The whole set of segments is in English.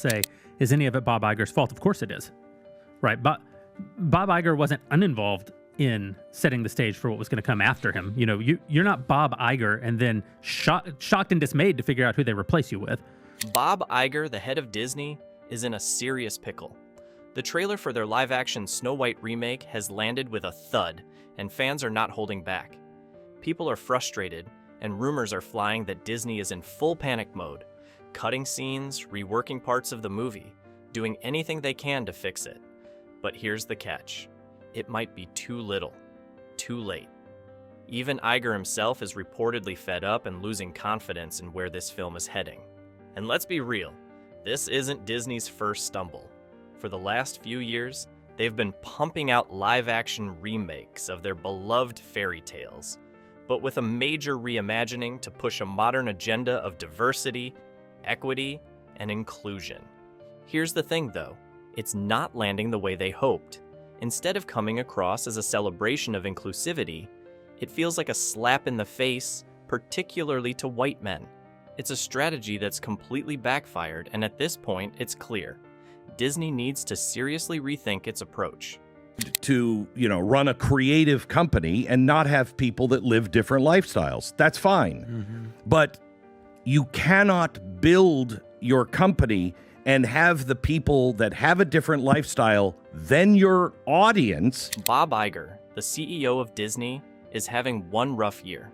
say, is any of it Bob Iger's fault? Of course it is, right? But Bob Iger wasn't uninvolved in setting the stage for what was going to come after him. You know, you're not Bob Iger and then shocked and dismayed to figure out who they replace you with. Bob Iger, the head of Disney, is in a serious pickle. The trailer for their live-action Snow White remake has landed with a thud, and fans are not holding back. People are frustrated, and rumors are flying that Disney is in full panic mode, cutting scenes, reworking parts of the movie, doing anything they can to fix it. But here's the catch. It might be too little, too late. Even Iger himself is reportedly fed up and losing confidence in where this film is heading. And let's be real, this isn't Disney's first stumble. For the last few years, they've been pumping out live-action remakes of their beloved fairy tales, but with a major reimagining to push a modern agenda of diversity, equity, and inclusion. Here's the thing, though. It's not landing the way they hoped. Instead of coming across as a celebration of inclusivity, it feels like a slap in the face, particularly to white men. It's a strategy that's completely backfired, and at this point, it's clear. Disney needs to seriously rethink its approach. To, run a creative company and not have people that live different lifestyles. That's fine. Mm-hmm. But you cannot build your company and have the people that have a different lifestyle than your audience. Bob Iger, the CEO of Disney, is having one rough year.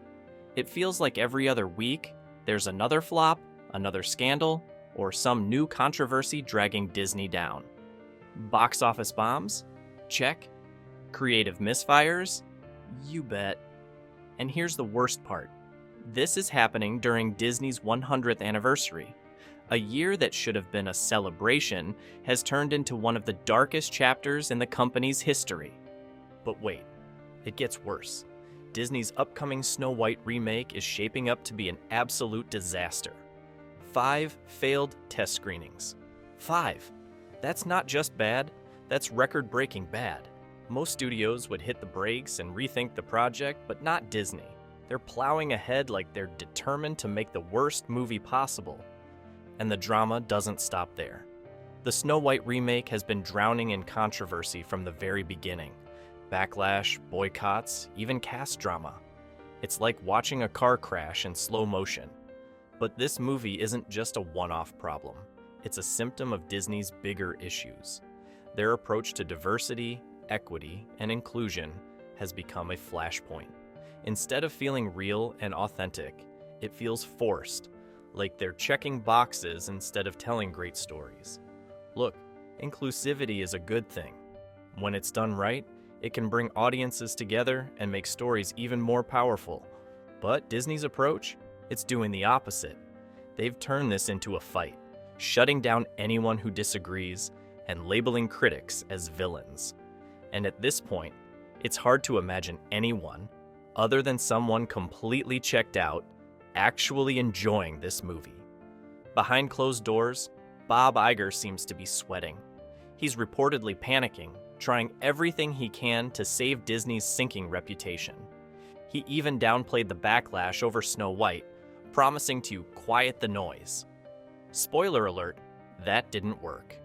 It feels like every other week, there's another flop, another scandal, or some new controversy dragging Disney down. Box office bombs? Check. Creative misfires? You bet. And here's the worst part. This is happening during Disney's 100th anniversary. A year that should have been a celebration has turned into one of the darkest chapters in the company's history. But wait, it gets worse. Disney's upcoming Snow White remake is shaping up to be an absolute disaster. 5 failed test screenings. 5. That's not just bad, that's record-breaking bad. Most studios would hit the brakes and rethink the project, but not Disney. They're plowing ahead like they're determined to make the worst movie possible. And the drama doesn't stop there. The Snow White remake has been drowning in controversy from the very beginning. Backlash, boycotts, even cast drama. It's like watching a car crash in slow motion. But this movie isn't just a one-off problem. It's a symptom of Disney's bigger issues. Their approach to diversity, equity, and inclusion has become a flashpoint. Instead of feeling real and authentic, it feels forced, like they're checking boxes instead of telling great stories. Look, inclusivity is a good thing. When it's done right, it can bring audiences together and make stories even more powerful. But Disney's approach? It's doing the opposite. They've turned this into a fight, shutting down anyone who disagrees and labeling critics as villains. And at this point, it's hard to imagine anyone, other than someone completely checked out, actually enjoying this movie. Behind closed doors, Bob Iger seems to be sweating. He's reportedly panicking, trying everything he can to save Disney's sinking reputation. He even downplayed the backlash over Snow White, promising to quiet the noise. Spoiler alert, that didn't work.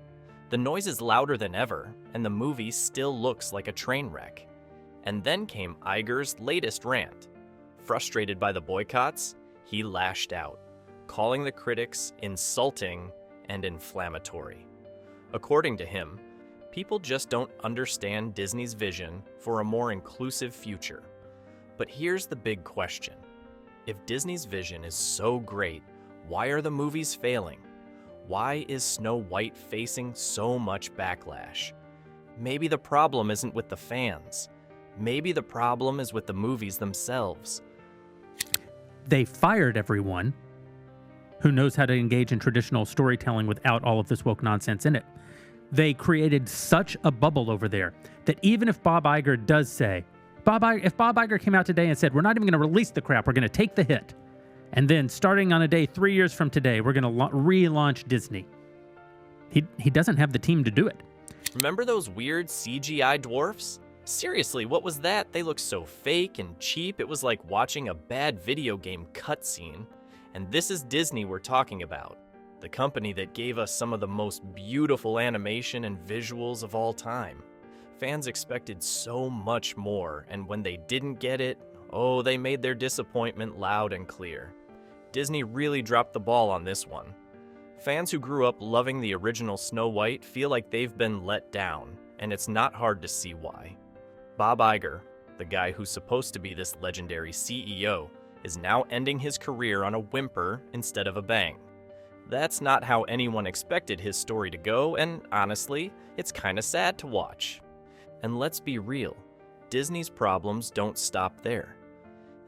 The noise is louder than ever, and the movie still looks like a train wreck. And then came Iger's latest rant. Frustrated by the boycotts, he lashed out, calling the critics insulting and inflammatory. According to him, people just don't understand Disney's vision for a more inclusive future. But here's the big question. If Disney's vision is so great, why are the movies failing? Why is Snow White facing so much backlash? Maybe the problem isn't with the fans. Maybe the problem is with the movies themselves. They fired everyone who knows how to engage in traditional storytelling without all of this woke nonsense in it. They created such a bubble over there that even if Bob Iger does say, if Bob Iger came out today and said, we're not even going to release the crap, we're going to take the hit, and then starting on a day 3 years from today, we're going to relaunch Disney. He doesn't have the team to do it. Remember those weird CGI dwarfs? Seriously, what was that? They looked so fake and cheap, it was like watching a bad video game cutscene. And this is Disney we're talking about. the company that gave us some of the most beautiful animation and visuals of all time. Fans expected so much more, and when they didn't get it, oh, they made their disappointment loud and clear. Disney really dropped the ball on this one. Fans who grew up loving the original Snow White feel like they've been let down, and it's not hard to see why. Bob Iger, the guy who's supposed to be this legendary CEO, is now ending his career on a whimper instead of a bang. That's not how anyone expected his story to go, and honestly, it's kinda sad to watch. And let's be real, Disney's problems don't stop there.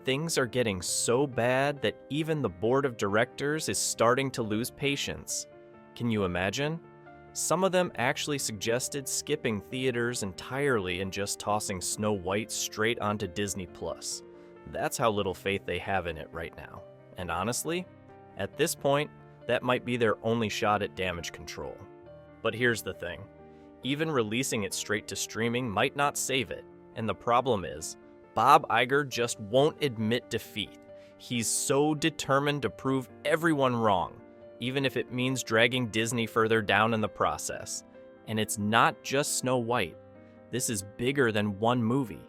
Things are getting so bad that even the board of directors is starting to lose patience. Can you imagine? Some of them actually suggested skipping theaters entirely and just tossing Snow White straight onto Disney+. That's how little faith they have in it right now. And honestly, at this point, that might be their only shot at damage control. But here's the thing. Even releasing it straight to streaming might not save it. And the problem is, Bob Iger just won't admit defeat. He's so determined to prove everyone wrong, even if it means dragging Disney further down in the process. And it's not just Snow White. This is bigger than one movie.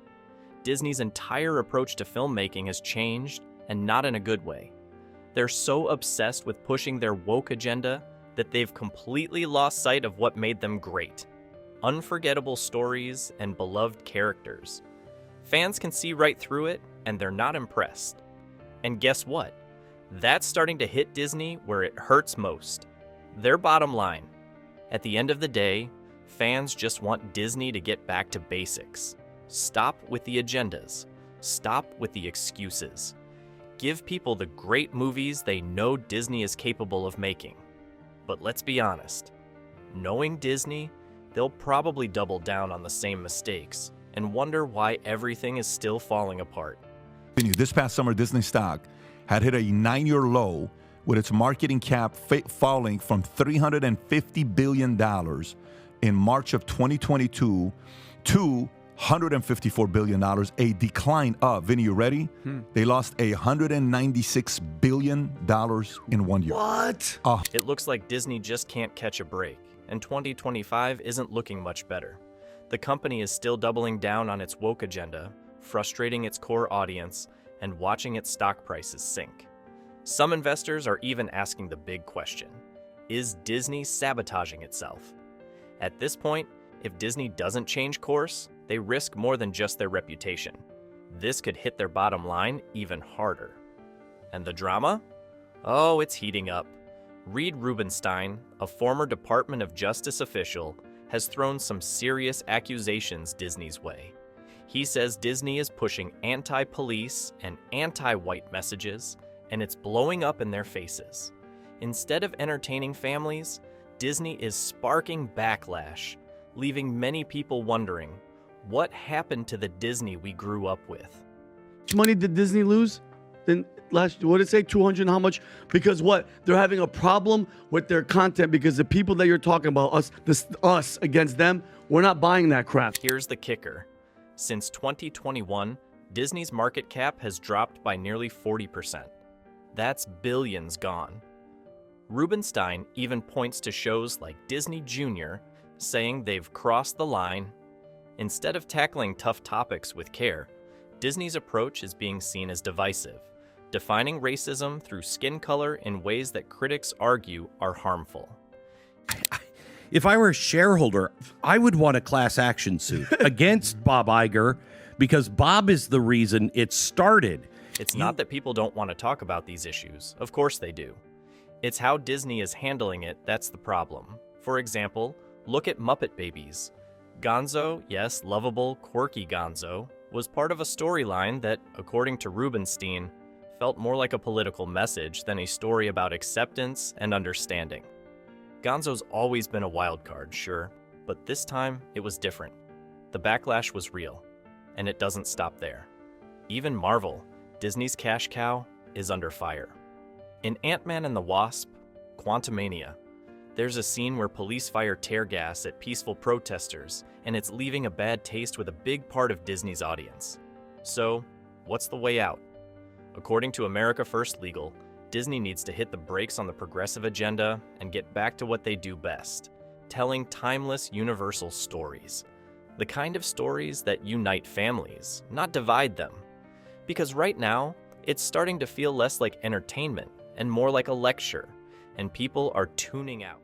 Disney's entire approach to filmmaking has changed, and not in a good way. They're so obsessed with pushing their woke agenda that they've completely lost sight of what made them great. Unforgettable stories and beloved characters. Fans can see right through it, and they're not impressed. And guess what? That's starting to hit Disney where it hurts most. Their bottom line. At the end of the day, fans just want Disney to get back to basics. Stop with the agendas. Stop with the excuses. Give people the great movies they know Disney is capable of making. But let's be honest. Knowing Disney, they'll probably double down on the same mistakes and wonder why everything is still falling apart. This past summer, Disney stock had hit a 9-year low with its marketing cap falling from $350 billion in March of 2022 to $154 billion, a decline of, Vinny, you ready? They lost $196 billion in 1 year. What? It looks like Disney just can't catch a break, and 2025 isn't looking much better. The company is still doubling down on its woke agenda, frustrating its core audience, and watching its stock prices sink. Some investors are even asking the big question: is Disney sabotaging itself? At this point, if Disney doesn't change course, they risk more than just their reputation. This could hit their bottom line even harder. And the drama? Oh, it's heating up. Reed Rubenstein, a former Department of Justice official, has thrown some serious accusations Disney's way. He says Disney is pushing anti-police and anti-white messages, and it's blowing up in their faces. Instead of entertaining families, Disney is sparking backlash, leaving many people wondering, what happened to the Disney we grew up with? How much money did Disney lose? Then what did it say? 200 how much? Because what? They're having a problem with their content because the people that you're talking about, us against them, we're not buying that crap. Here's the kicker. Since 2021, Disney's market cap has dropped by nearly 40%. That's billions gone. Rubenstein even points to shows like Disney Junior, saying they've crossed the line. Instead of tackling tough topics with care, Disney's approach is being seen as divisive, defining racism through skin color in ways that critics argue are harmful. If I were a shareholder, I would want a class action suit against Bob Iger because Bob is the reason it started. It's not that people don't want to talk about these issues. Of course they do. It's how Disney is handling it that's the problem. For example, look at Muppet Babies. Gonzo, yes, lovable, quirky Gonzo, was part of a storyline that, according to Rubenstein, felt more like a political message than a story about acceptance and understanding. Gonzo's always been a wild card, sure, but this time it was different. The backlash was real, and it doesn't stop there. Even Marvel, Disney's cash cow, is under fire. In Ant-Man and the Wasp, Quantumania, there's a scene where police fire tear gas at peaceful protesters, and it's leaving a bad taste with a big part of Disney's audience. So, what's the way out? According to America First Legal, Disney needs to hit the brakes on the progressive agenda and get back to what they do best, telling timeless, universal stories. The kind of stories that unite families, not divide them. Because right now, it's starting to feel less like entertainment and more like a lecture, and people are tuning out.